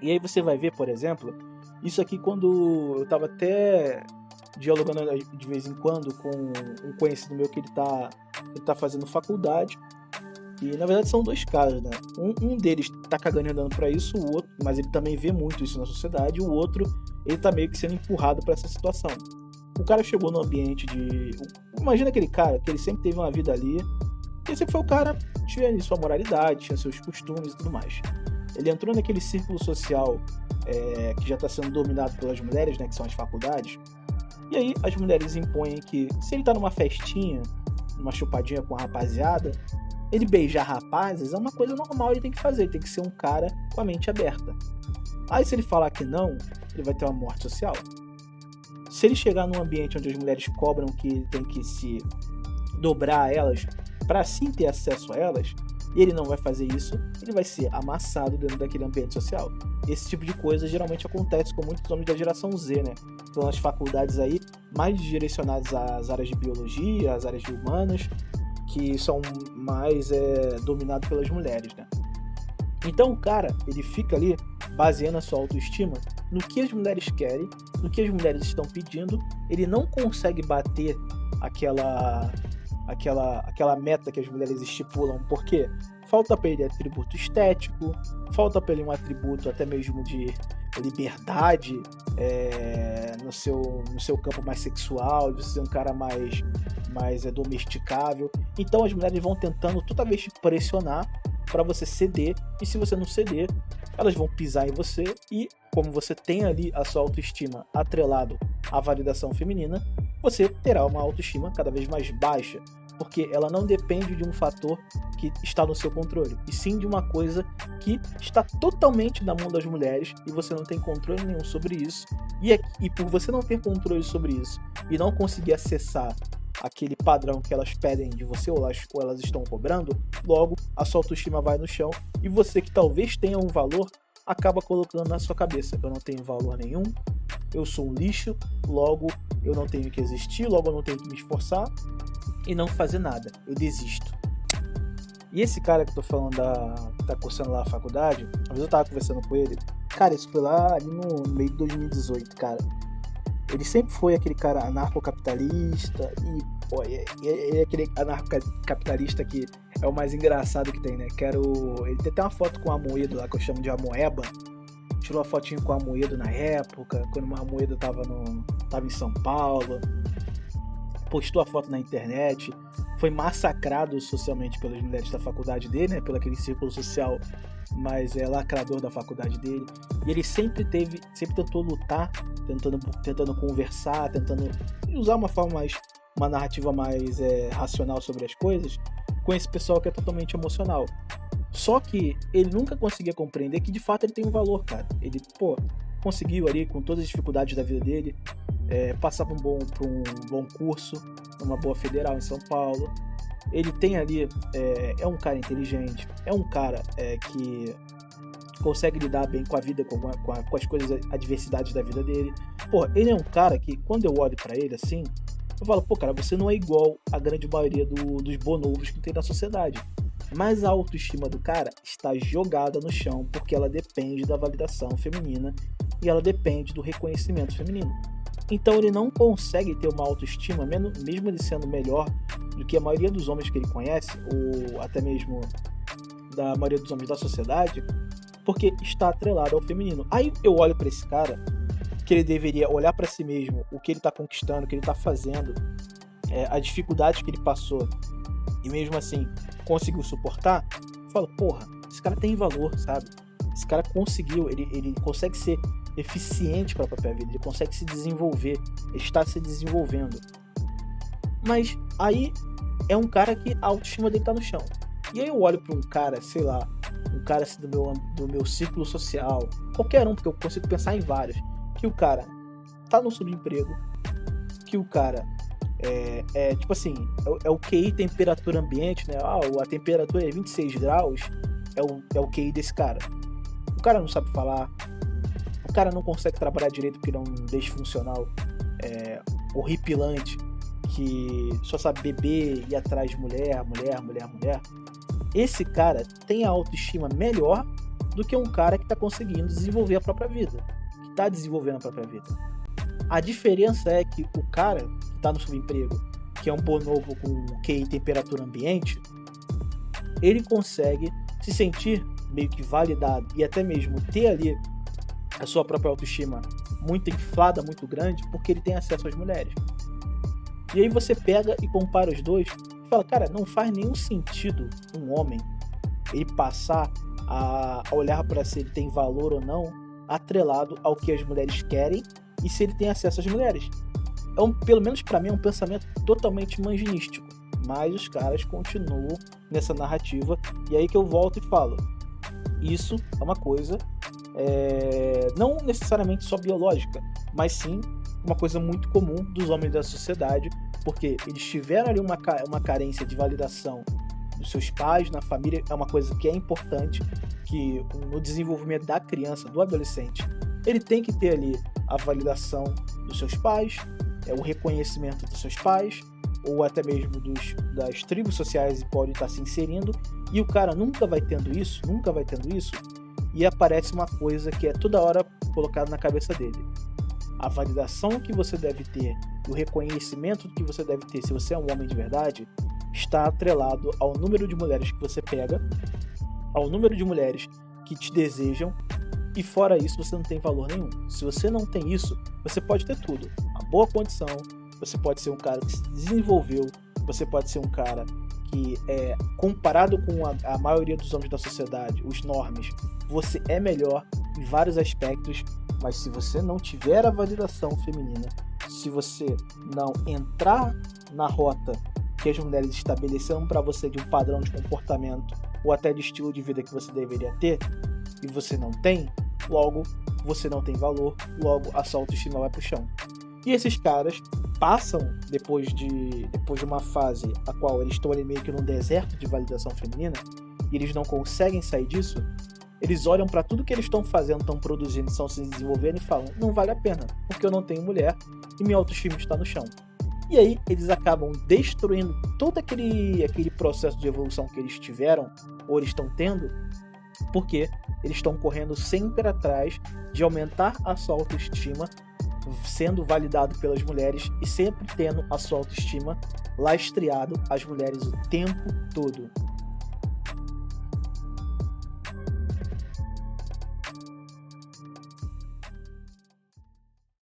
E aí você vai ver, por exemplo, isso aqui quando eu tava até dialogando de vez em quando com um conhecido meu que ele tá fazendo faculdade. E na verdade são dois caras, né? Um deles tá cagando e andando pra isso, o outro, mas ele também vê muito isso na sociedade, o outro, ele tá meio que sendo empurrado pra essa situação. O cara chegou no ambiente de. Imagina aquele cara que ele sempre teve uma vida ali, e sempre foi o cara, tinha ali sua moralidade, tinha seus costumes e tudo mais. Ele entrou naquele círculo social que já está sendo dominado pelas mulheres, né, que são as faculdades. E aí as mulheres impõem que se ele tá numa festinha, numa chupadinha com a rapaziada, ele beijar rapazes é uma coisa normal, ele tem que fazer, ele tem que ser um cara com a mente aberta. Aí se ele falar que não, ele vai ter uma morte social. Se ele chegar num ambiente onde as mulheres cobram que ele tem que se dobrar a elas para sim ter acesso a elas, e ele não vai fazer isso, ele vai ser amassado dentro daquele ambiente social. Esse tipo de coisa geralmente acontece com muitos homens da geração Z, né? Estão nas faculdades aí, mais direcionadas às áreas de biologia, às áreas de humanas, que são mais dominados pelas mulheres, né? Então o cara, ele fica ali baseando a sua autoestima no que as mulheres querem, no que as mulheres estão pedindo. Ele não consegue bater aquela meta que as mulheres estipulam, porque falta para ele atributo estético, falta para ele um atributo até mesmo de liberdade no seu campo mais sexual, de ser um cara mais domesticável. Então as mulheres vão tentando toda vez te pressionar para você ceder, e se você não ceder, elas vão pisar em você, e como você tem ali a sua autoestima atrelado à validação feminina, você terá uma autoestima cada vez mais baixa, porque ela não depende de um fator que está no seu controle, e sim de uma coisa que está totalmente na mão das mulheres, e você não tem controle nenhum sobre isso, e por você não ter controle sobre isso, e não conseguir acessar aquele padrão que elas pedem de você, ou elas estão cobrando, logo a sua autoestima vai no chão, e você que talvez tenha um valor, acaba colocando na sua cabeça: eu não tenho valor nenhum, eu sou um lixo, logo eu não tenho que existir, logo eu não tenho que me esforçar e não fazer nada, eu desisto. E esse cara que eu tô falando que tá cursando lá a faculdade, uma vez eu tava conversando com ele, cara, isso foi lá ali no meio de 2018, cara. Ele sempre foi aquele cara anarcocapitalista e, pô, ele é aquele anarcocapitalista que é o mais engraçado que tem, né? Ele tem até uma foto com o Amoedo lá, que eu chamo de Amoeba. Tirou uma fotinho com o Amoedo na época, quando o Amoedo tava em São Paulo. Postou a foto na internet. Foi massacrado socialmente pelas mulheres da faculdade dele, né? Pelo aquele círculo social mais lacrador da faculdade dele. E ele sempre tentou lutar, tentando conversar, tentando usar uma narrativa mais racional sobre as coisas, com esse pessoal que é totalmente emocional. Só que ele nunca conseguia compreender que de fato ele tem um valor, cara. Ele, conseguiu ali, com todas as dificuldades da vida dele, passar por um bom curso, numa boa federal em São Paulo. Ele tem ali, é um cara inteligente, é um cara que consegue lidar bem com a vida, com as coisas, adversidades da vida dele. Ele é um cara que, quando eu olho pra ele assim, eu falo, cara, você não é igual a grande maioria dos bonobos que tem na sociedade. Mas a autoestima do cara está jogada no chão, porque ela depende da validação feminina e ela depende do reconhecimento feminino. Então ele não consegue ter uma autoestima, mesmo ele sendo melhor do que a maioria dos homens que ele conhece, ou até mesmo da maioria dos homens da sociedade, porque está atrelado ao feminino. Aí eu olho para esse cara, que ele deveria olhar para si mesmo, o que ele está conquistando, o que ele está fazendo, a dificuldade que ele passou, e mesmo assim conseguiu suportar. Eu falo, esse cara tem valor, sabe? Esse cara conseguiu, ele consegue ser eficiente para a própria vida, ele consegue se desenvolver, ele está se desenvolvendo. Mas aí é um cara que a autoestima dele tá no chão. E aí eu olho para um cara, sei lá, um cara assim do meu círculo social, qualquer um, porque eu consigo pensar em vários, que o cara tá no subemprego, que o cara tipo assim, é o QI temperatura ambiente, né? A temperatura é 26 graus, é o QI desse cara. O cara não sabe falar, o cara não consegue trabalhar direito porque ele é um disfuncional horripilante, que só sabe beber, ir atrás de mulher. Esse cara tem a autoestima melhor do que um cara que está conseguindo desenvolver a própria vida, que está desenvolvendo a própria vida. A diferença é que o cara que está no subemprego, que é um bonobo com QI temperatura ambiente, ele consegue se sentir meio que validado e até mesmo ter ali a sua própria autoestima muito inflada, muito grande, porque ele tem acesso às mulheres. E aí você pega e compara os dois e fala, cara, não faz nenhum sentido um homem ele passar a olhar para se ele tem valor ou não atrelado ao que as mulheres querem e se ele tem acesso às mulheres. Pelo menos para mim é um pensamento totalmente manginístico, mas os caras continuam nessa narrativa, e aí que eu volto e falo, isso é uma coisa não necessariamente só biológica, mas sim uma coisa muito comum dos homens da sociedade, porque eles tiveram ali uma carência de validação dos seus pais, na família. É uma coisa que é importante, que no desenvolvimento da criança, do adolescente, ele tem que ter ali a validação dos seus pais, o reconhecimento dos seus pais, ou até mesmo das tribos sociais que podem estar se inserindo, e o cara nunca vai tendo isso, e aparece uma coisa que é toda hora colocada na cabeça dele. A validação que você deve ter, o reconhecimento que você deve ter se você é um homem de verdade, está atrelado ao número de mulheres que você pega, ao número de mulheres que te desejam, e fora isso você não tem valor nenhum. Se você não tem isso, você pode ter tudo, uma boa condição, você pode ser um cara que se desenvolveu, você pode ser um cara que, comparado com a maioria dos homens da sociedade, os normes, você é melhor em vários aspectos, mas se você não tiver a validação feminina, se você não entrar na rota que as mulheres estabeleceram para você de um padrão de comportamento ou até de estilo de vida que você deveria ter, e você não tem, logo você não tem valor, logo a sua autoestima vai pro chão. E esses caras passam, depois de uma fase a qual eles estão ali meio que num deserto de validação feminina, e eles não conseguem sair disso, eles olham para tudo que eles estão fazendo, estão produzindo, estão se desenvolvendo e falam, não vale a pena, porque eu não tenho mulher e minha autoestima está no chão. E aí eles acabam destruindo todo aquele processo de evolução que eles tiveram, ou eles estão tendo, porque eles estão correndo sempre atrás de aumentar a sua autoestima, sendo validado pelas mulheres e sempre tendo a sua autoestima lastreado às mulheres o tempo todo.